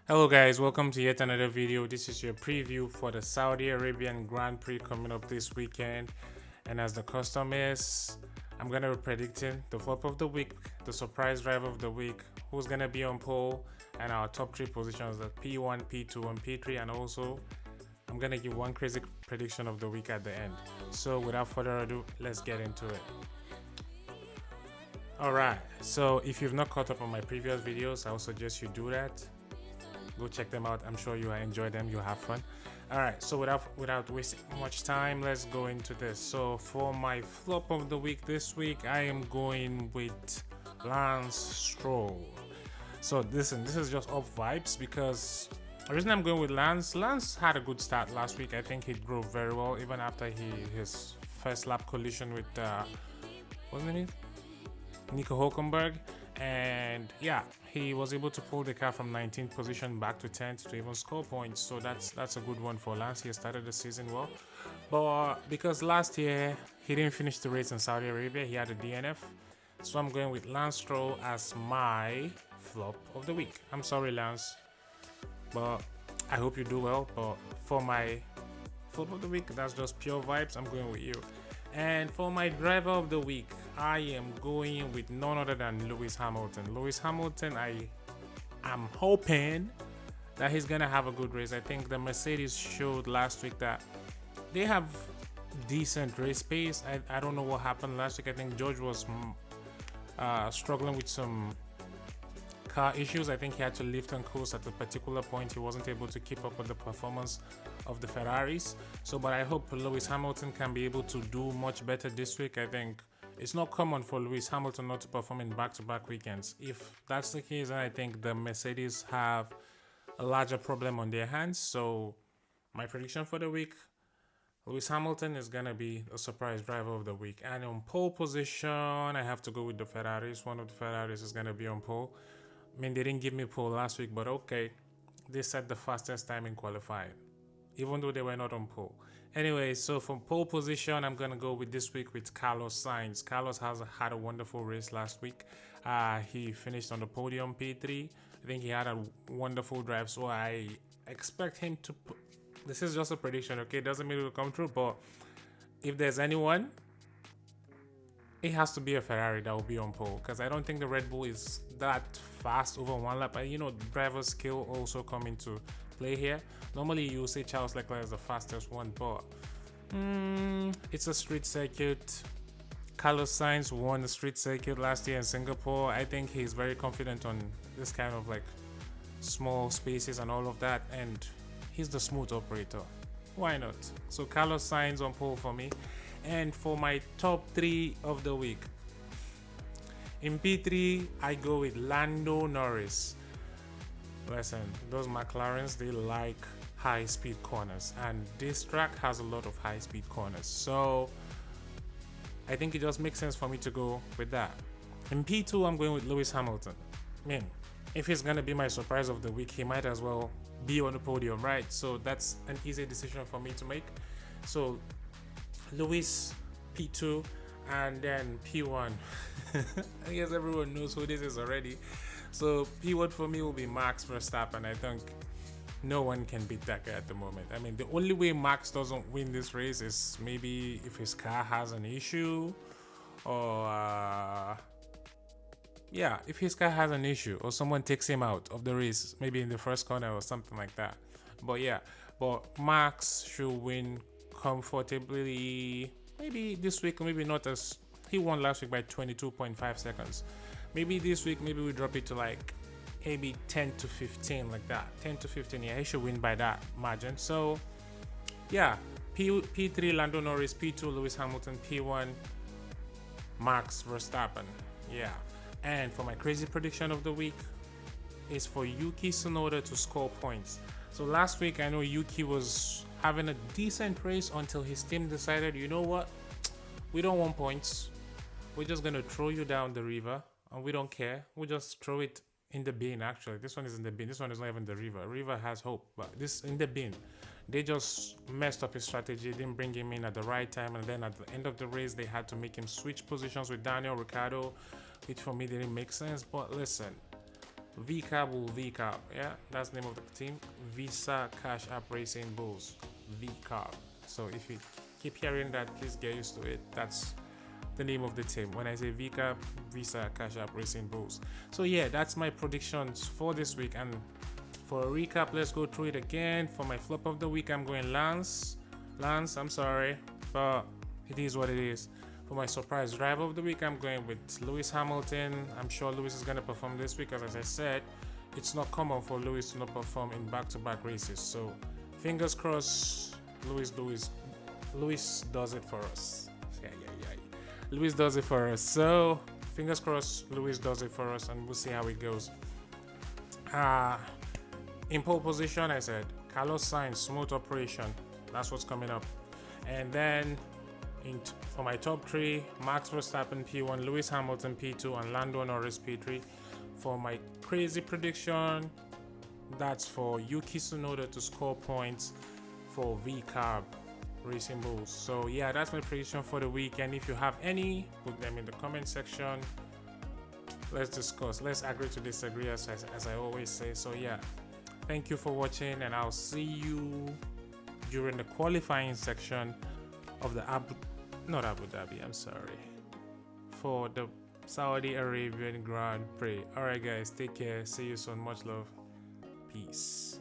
Hello guys, welcome to yet another video. This is your preview for the Saudi Arabian Grand Prix coming up this weekend. And as the custom is, I'm gonna be predicting the flop of the week, the surprise driver of the week, who's gonna be on pole, and our top three positions, the P1, P2, and P3. And also, I'm gonna give one crazy prediction of the week at the end. So without further ado, let's get into it. Alright, so if you've not caught up on my previous videos, I would suggest you do that. Go check them out. I'm sure you enjoy them. You have fun. All right. So without wasting much time, let's go into this. So for my flop of the week this week, I am going with Lance Stroll. So listen, this is just off vibes because the reason I'm going with Lance had a good start last week. I think he drove very well even after his first lap collision with wasn't it Nico Hulkenberg. And yeah, he was able to pull the car from 19th position back to 10th to even score points. So that's a good one for Lance. He started the season well, but because last year he didn't finish the race in Saudi Arabia, he had a DNF. So I'm going with Lance Stroll as my flop of the week. I'm sorry, Lance, but I hope you do well. But for my flop of the week, that's just pure vibes. I'm going with you. And for my driver of the week, I am going with none other than Lewis Hamilton. Lewis Hamilton, I am hoping that he's gonna have a good race. I think the Mercedes showed last week that they have decent race pace. I don't know what happened last week. I think George was struggling with some car issues. I think he had to lift and coast at a particular point. He wasn't able to keep up with the performance of the Ferraris. So, but I hope Lewis Hamilton can be able to do much better this week. I think it's not common for Lewis Hamilton not to perform in back-to-back weekends. If that's the case, then I think the Mercedes have a larger problem on their hands. So, my prediction for the week, Lewis Hamilton is going to be a surprise driver of the week. And on pole position, I have to go with the Ferraris. One of the Ferraris is going to be on pole. I mean, they didn't give me pole last week, but okay. They set the fastest time in qualifying, even though they were not on pole. Anyway, so from pole position, I'm going to go with this week with Carlos Sainz. Carlos has had a wonderful race last week. He finished on the podium, P3. I think he had a wonderful drive, so I expect him to put... This is just a prediction, okay? It doesn't mean it will come true, but if there's anyone, it has to be a Ferrari that will be on pole, because I don't think the Red Bull is that fast over one lap. And you know, driver skill also come into play here. Normally you say Charles Leclerc is the fastest one, but it's a street circuit. Carlos Sainz won the street circuit last year in Singapore. I think he's very confident on this kind of like small spaces and all of that, and he's the smooth operator. Why not? So Carlos Sainz on pole for me. And for my top three of the week, in P3 I go with Lando Norris. Listen, those McLarens, they like high speed corners, and this track has a lot of high speed corners, so I think it just makes sense for me to go with that. In P2 I'm going with Lewis Hamilton. I mean, if he's gonna be my surprise of the week, he might as well be on the podium, right? So that's an easy decision for me to make. So Lewis, P2, and then P1. I guess everyone knows who this is already. So P1 for me will be Max Verstappen. I think no one can beat that guy at the moment. I mean, the only way Max doesn't win this race is maybe if his car has an issue, or yeah, if his car has an issue or someone takes him out of the race, maybe in the first corner or something like that. But yeah, but Max should win comfortably. Maybe this week, maybe not, as he won last week by 22.5 seconds. Maybe this week, maybe we drop it to like maybe 10 to 15, like that. 10 to 15, yeah, he should win by that margin. So yeah, P3 Lando Norris, P2 Lewis Hamilton, P1 Max Verstappen. Yeah. And for my crazy prediction of the week is for Yuki Tsunoda to score points. So last week, I know Yuki was having a decent race until his team decided, you know what, we don't want points. We're just going to throw you down the river, and we don't care. We just throw it in the bin. Actually, this one is in the bin. This one is not even the river. River has hope, but this in the bin. They just messed up his strategy, didn't bring him in at the right time, and then at the end of the race, they had to make him switch positions with Daniel Ricciardo, which for me didn't make sense. But listen, VCAB will VCAB. Yeah, that's the name of the team. Visa Cash App Racing Bulls. VCAB. So if you keep hearing that, please get used to it. That's the name of the team. When I say VCAB, Visa Cash App Racing Bulls. So yeah, that's my predictions for this week. And for a recap, let's go through it again. For my flop of the week, I'm going Lance. I'm sorry, but it is what it is. For my surprise driver of the week, I'm going with Lewis Hamilton. I'm sure Lewis is going to perform this week, as I said. It's not common for Lewis to not perform in back-to-back races. So fingers crossed, Lewis does it for us. Yeah. Lewis does it for us. So fingers crossed, Lewis does it for us, and we'll see how it goes. In pole position, I said Carlos Sainz, smooth operation. That's what's coming up. And then for my top three, Max Verstappen P1, Lewis Hamilton P2, and Lando Norris P3. For my crazy prediction, that's for Yuki Tsunoda to score points for VCAB Racing Bulls. So yeah, that's my prediction for the week. And if you have any, put them in the comment section. Let's discuss. Let's agree to disagree, as I always say. So yeah, thank you for watching, and I'll see you during the qualifying section of the not Abu Dhabi, I'm sorry, for the Saudi Arabian Grand Prix. Alright guys, take care, see you soon, much love, peace.